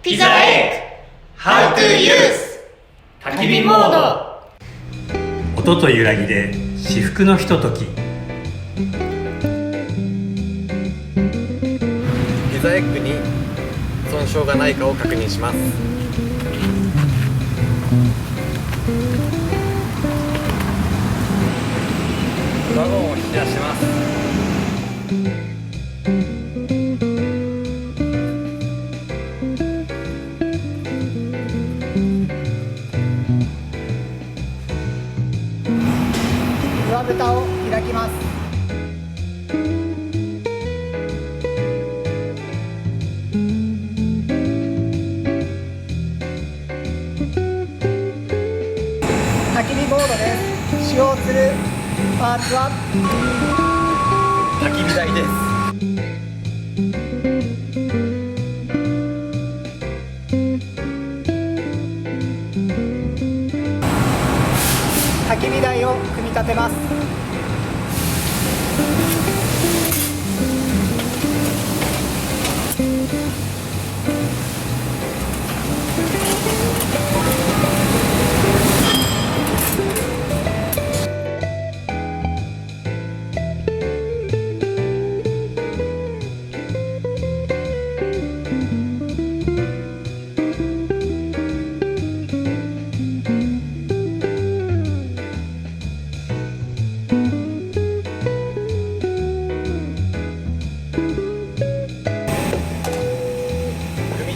ピザエッグ How to use 焚き火モード。音と揺らぎで至福のひととき。ピザエッグに損傷がないかを確認します。ワゴンを引き出します。上蓋を開きます。焚き火ボードです。使用するパーツは焚き火台です。焚き火台を組み立てます。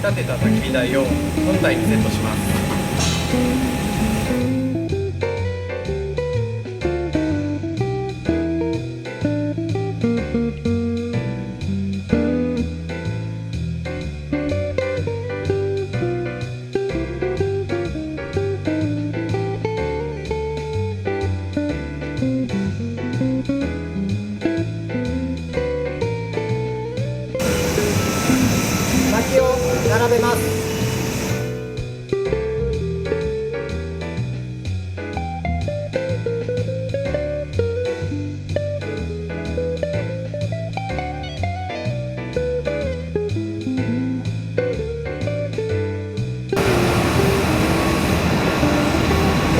立てた焚き火台を本体にセットします。薪を並べます。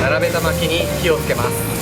並べた薪に火をつけます。